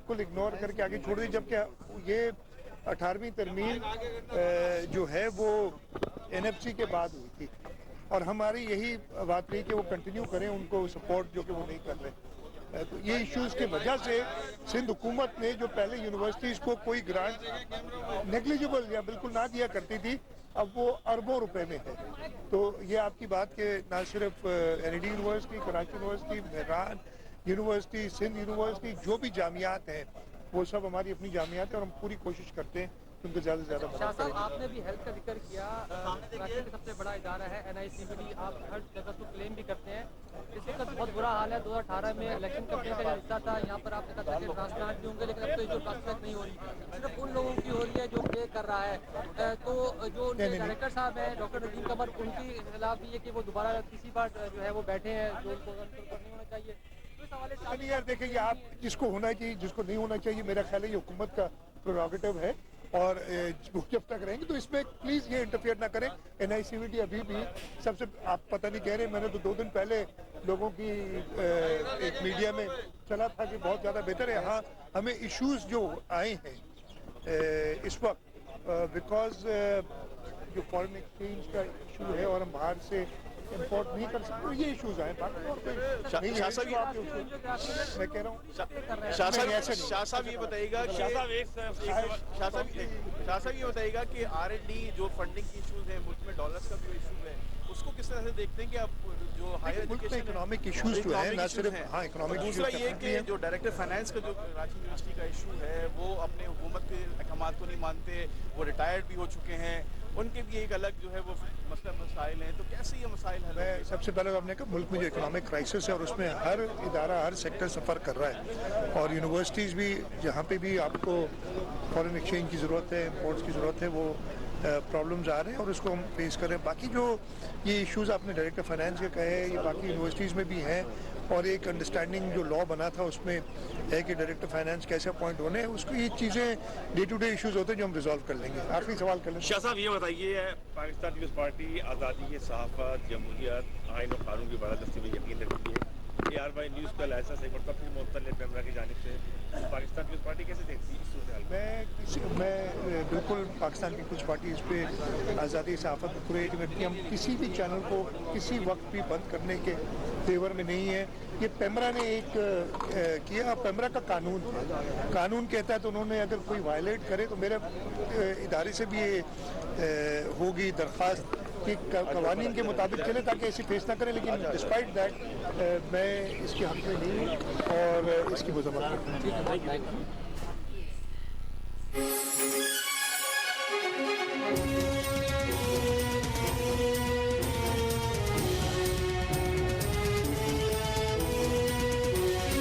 بالکل اگنور کر کے آگے چھوڑ دی، جبکہ یہ 18ویں ترمیم جو ہے وہ NFC کے بعد ہوئی تھی، اور ہماری یہی بات رہی کہ وہ کنٹینیو کریں ان کو سپورٹ جو کہ وہ نہیں کر رہے. تو یہ ایشوز کی وجہ سے سندھ حکومت نے جو پہلے یونیورسٹیز کو کوئی گرانٹ نیگلیجبل یا بالکل نہ دیا کرتی تھی، اب وہ اربوں روپے میں ہے. تو یہ آپ کی بات کہ نہ صرف NED university, Karachi university, Mehran university, Sindh university, جو بھی جامعات ہیں وہ سب ہماری اپنی جامعات ہیں، اور ہم پوری کوشش کرتے ہیں ان کو زیادہ سے زیادہ شاہ مدد صاحب کریں. آپ نے بھی ہیلتھ کا ذکر کیا، کراچی کا سب سے بڑا ادارہ ہے NICVD، آپ ہر جگہ تو کلیم بھی کرتے ہیں. اس وقت بہت برا حال ہے. 2018 میں الیکشن کمیشن کا جو حصہ تھا، یہاں پر آپ نے کہا تھا کہ ٹرانسپلانٹ بھی ہوں گے، لیکن اب تو ایشو ٹرانسپلانٹ نہیں ہو رہی، صرف ان لوگوں کی ہو رہی ہے جو پے کر رہا ہے. تو جو ان کے ڈائریکٹر صاحب ہیں ڈاکٹر ندیم قمر، ان کے خلاف بھی ہے کہ وہ دوبارہ تیسری بار جو ہے وہ بیٹھے ہیں، جو ان کو نہیں ہونا چاہیے. تو اس حوالے سے نہیں یار دیکھیں، یہ آپ جس کو ہونا چاہیے جس کو نہیں ہونا چاہیے، میرا خیال ہے یہ حکومت کا پروگیٹو ہے، اور وہ جب تک رہیں گے تو اس میں پلیز یہ انٹرفیئر نہ کریں. NICVD ابھی بھی سب سے، آپ پتہ نہیں کہہ رہے، میں نے تو 2 دن پہلے لوگوں کی ایک میڈیا میں چلا تھا کہ بہت زیادہ بہتر ہے. ہاں ہمیں ایشوز جو آئے ہیں اس وقت، بیکاز جو فارن ایکسچینج کا ایشو ہے اور ہم باہر سے امپورٹ نہیں کر سکتے، یہ ایشوز آئے. باقی اور کوئی نہیں ہے ایشو. آپ میں کہہ رہا ہوں شاہ صاحب یہ بتائیے گا کہ شاہ صاحب یہ بتائیے گا کہ R&D جو فنڈنگ کی ایشوز ہیں، ملک میں ڈالرز کا بھی جو ایشو ہے، اس کو کس طرح سے دیکھتے ہیں کہ اب جو ہائر ملک میں ایجوکیشن اکنامک ایشوز جو ہیں، نہ صرف اکنامک ایشوز، دوسرا یہ کہ جو ڈائریکٹر فائنانس کا جو کراچی یونیورسٹی کا ایشو ہے، وہ اپنے حکومت کے احکامات کو نہیں مانتے، وہ ریٹائرڈ بھی ہو چکے ہیں، ان کے بھی ایک الگ جو ہے وہ مسائل ہیں. تو کیسے یہ مسائل حل؟ میں سب سے پہلے تو آپ نے کہا ملک میں جو اکنامک کرائسس ہے اور اس میں ہر ادارہ ہر سیکٹر سفر کر رہا ہے، اور یونیورسٹیز بھی جہاں پہ بھی آپ کو فارن ایکسچینج کی ضرورت ہے، امپورٹس کی ضرورت ہے، وہ پرابلمز آ رہے ہیں اور اس کو ہم فیس کر رہے ہیں. باقی جو یہ ایشوز آپ نے ڈائریکٹر فائنانس کے کہے، یہ باقی یونیورسٹیز میں بھی ہیں، اور ایک انڈرسٹینڈنگ جو لا بنا تھا اس میں ہے کہ ڈائریکٹر فائنانس کیسے اپوائنٹ ہونے ہیں. اس کو یہ چیزیں ڈے ٹو ڈے ایشوز ہوتے ہیں جو ہم ریزالو کر لیں گے. آخری سوال کر لیں. شاہ صاحب یہ بتائیے، پاکستان پیپلز پارٹی آزادی، صحافت، جمہوریت، آئین و قانون کی بالادستی میں یقین رکھتی ہے. ARY نیوز کا لائسنس ایک مرتبہ پھر معطل ہے پیمرا کی جانب سے. پاکستان پیپلز پارٹی کیسے دیکھتی ہے اس صورتحال کو؟ میں بالکل پاکستان پیپلز پارٹی اس پہ آزادی صحافت پورے رکھتی ہے. ہم کسی بھی چینل کو کسی وقت بھی بند کرنے کے فیور میں نہیں ہے. یہ پیمرا نے ایک کیا، پیمرا کا قانون کہتا ہے، تو انہوں نے اگر کوئی وائلیٹ کرے تو میرے ادارے سے بھی یہ ہوگی درخواست کہ قوانین کے مطابق چلے تاکہ ایسی فیس نہ کریں. لیکن ڈسپائٹ دیٹ میں اس کے حق میں نہیں ہوں اور اس کی مذمت کرتا ہوں.